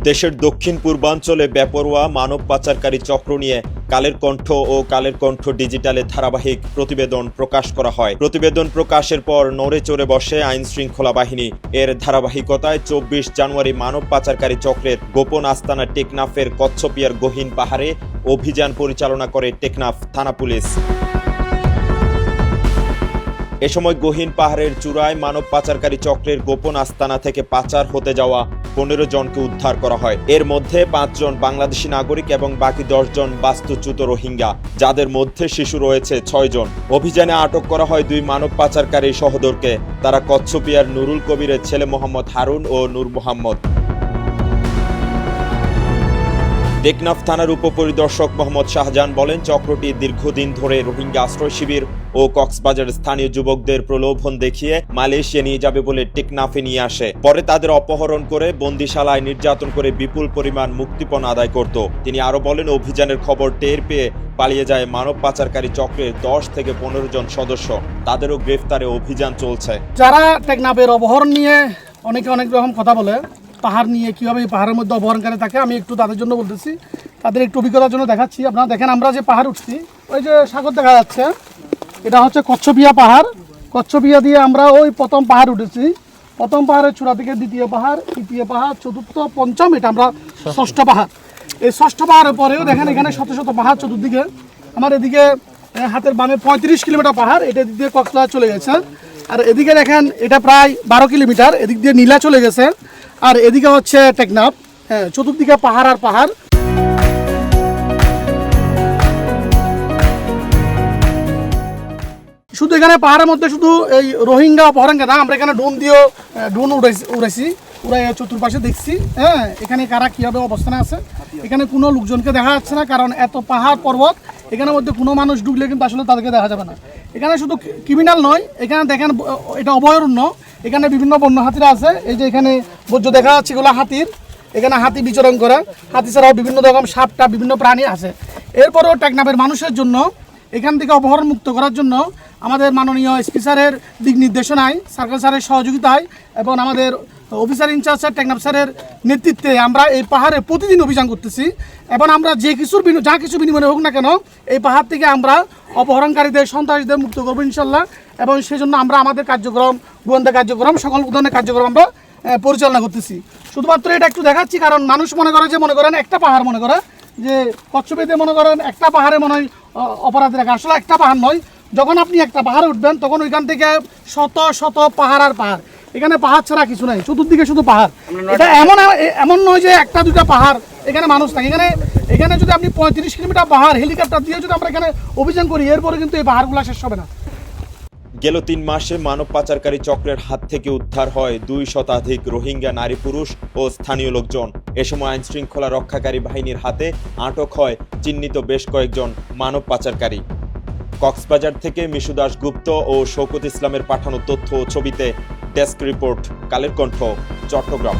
দেশের দক্ষিণ পূর্বাঞ্চলে বেপরোয়া মানব পাচারকারী চক্র নিয়ে কালের কণ্ঠ ও কালের কণ্ঠ ডিজিটালে ধারাবাহিক প্রতিবেদন প্রকাশ করা হয়। প্রতিবেদন প্রকাশের পর নড়ে চড়ে বসে আইন শৃঙ্খলা বাহিনী। এর ধারাবাহিকতায় ২৪ জানুয়ারি মানব পাচারকারী চক্রের গোপন আস্তানা টেকনাফের কচ্ছপিয়ার গহীন পাহাড়ে অভিযান পরিচালনা করে টেকনাফ থানা পুলিশ। এ সময় গহীন পাহাড়ের চূড়ায় মানব পাচারকারী চক্রের গোপন আস্তানা থেকে পাচার হতে যাওয়া ১৫ জনকে উদ্ধার করা হয়। এর মধ্যে ৫ জন বাংলাদেশি নাগরিক এবং বাকি ১০ জন বাস্তুচ্যুত রোহিঙ্গা, যাদের মধ্যে শিশু রয়েছে ৬ জন। অভিযানে আটক করা হয় ২ মানব পাচারকারী সহোদরকে। তারা কচ্ছপিয়ার নুরুল কবিরের ছেলে মোহাম্মদ হারুন ও নূর মোহাম্মদ। টেকনাফ থানার উপপরিদর্শক মোহাম্মদ শাহজাহান বলেন, চক্রটি দীর্ঘদিন ধরে রোহিঙ্গা আশ্রয় শিবির ও কক্সবাজার স্থানীয় যুবকদের প্রলোভন দেখিয়ে মালয়েশিয়া নিয়ে যাবে বলে টেকনাফে নিয়ে আসে। পরে তাদের অপহরণ করে বন্দিশালায় নির্যাতন করে বিপুল পরিমাণ মুক্তিপণ আদায় করত। তিনি আরো বলেন, অভিযানের খবর টের পেয়ে পালিয়ে যায় মানব পাচারকারী চক্রের ১০ থেকে ১৫ জন সদস্য। তাদেরও গ্রেফতারে অভিযান চলছে। যারা টেকনাফের অপহরণ নিয়ে অনেকে অনেক রকম কথা বলে, পাহাড় নিয়ে কীভাবে এই পাহাড়ের মধ্যে অপহরণকারী থাকে, আমি একটু তাদের জন্য বলতেছি, তাদের একটু অভিজ্ঞতার জন্য দেখাচ্ছি। আপনারা দেখেন, আমরা যে পাহাড় উঠছি, ওই যে সাগর দেখা যাচ্ছে, এটা হচ্ছে কচ্ছপিয়া পাহাড়। কচ্ছপিয়া দিয়ে আমরা ওই প্রথম পাহাড় উঠেছি। প্রথম পাহাড়ের চূড়া থেকে দ্বিতীয় পাহাড়, তৃতীয় পাহাড়, চতুর্থ, পঞ্চম, এটা আমরা ষষ্ঠ পাহাড়। এই ষষ্ঠ পাহাড়ের পরেও দেখেন এখানে শত শত পাহাড় চতুর্দিকে। আমার এদিকে হাতের বামে ৩৫ কিলোমিটার পাহাড়, এটা এদিক দিয়ে কক্সবাজার চলে গেছে। আর এদিকে দেখেন এটা প্রায় ১২ কিলোমিটার, এদিক দিয়ে নীলা চলে গেছে। আর এদিকে হচ্ছে টেকনাফ। হ্যাঁ, চতুর্দিকে পাহাড় আর পাহাড়। শুধু এখানে পাহাড়ের মধ্যে শুধু এই রোহিঙ্গা অপহরণ না, আমরা এখানে ড্রোন উড়াইছি, উড়াই চতুর্পাশে দেখছি। হ্যাঁ, এখানে কারা কীভাবে অবস্থানে আছে, এখানে কোনো লোকজনকে দেখা যাচ্ছে না, কারণ এত পাহাড় পর্বত, এখানের মধ্যে কোনো মানুষ ঢুকলে কিন্তু আসলে তাদেরকে দেখা যাবে না। এখানে শুধু ক্রিমিনাল নয়, এখানে দেখেন এটা অভয়ারণ্য, এখানে বিভিন্ন বন্য হাতিরা আছে। এই যে এখানে বর্জ্য দেখা যাচ্ছে, এগুলো হাতির, এখানে হাতি বিচরণ করে। হাতি ছাড়াও বিভিন্ন রকম সাপটা বিভিন্ন প্রাণী আছে। এরপরেও টেকনাফের মানুষের জন্য এখান থেকে অপহরণ মুক্ত করার জন্য আমাদের মাননীয় এসপি স্যারের দিক নির্দেশনায়, সার্কেল স্যারের সহযোগিতায় এবং আমাদের অফিসার ইনচার্জ স্যার টেকনাফ স্যারের নেতৃত্বে আমরা এই পাহাড়ে প্রতিদিন অভিযান করতেছি। এবং আমরা যা কিছু বিনিময়ে হোক না কেন, এই পাহাড় থেকে আমরা অপহরণকারীদের, সন্ত্রাসীদের মুক্ত করবো ইনশাল্লাহ। এবং সেই জন্য আমরা আমাদের কার্যক্রম, গোয়েন্দা কার্যক্রম, সকল ধরনের কার্যক্রম আমরা পরিচালনা করতেছি। শুধুমাত্র এটা একটু দেখাচ্ছি, কারণ মানুষ মনে করে যে, মনে করেন একটা পাহাড়, মনে করে যে কচ্ছপিয়াতে মনে করেন একটা পাহাড়ে মনে হয় অপরাধী রাখা। আসলে একটা পাহাড় নয়, যখন আপনি একটা পাহাড়ে উঠবেন তখন ওইখান থেকে শত শত পাহাড় আর পাহাড়। এখানে পাহাড় ছাড়া কিছু নাই, চতুর্দিকে শুধু পাহাড়। এটা এমন নয় যে একটা দুটা পাহাড় এখানে মানুষ থাকে। এখানে যদি আপনি ৩৫ কিলোমিটার পাহাড় হেলিকপ্টার দিয়ে যদি আমরা এখানে অভিযান করি, এরপরে কিন্তু এই পাহাড়গুলো শেষ হবে না। গেল ৩ মাসে মানব পাচারকারী চক্রের হাত থেকে উদ্ধার হয় ২ শতাধিক রোহিঙ্গা নারী, পুরুষ ও স্থানীয় লোকজন। এ সময় আইন শৃঙ্খলা রক্ষাকারী বাহিনীর হাতে আটক হয় চিহ্নিত বেশ কয়েকজন মানব পাচারকারী। কক্সবাজার থেকে মিশু দাশগুপ্ত ও শওকত ইসলামের পাঠানো তথ্য ও ছবিতে ডেস্ক রিপোর্ট, কালের কণ্ঠ, চট্টগ্রাম।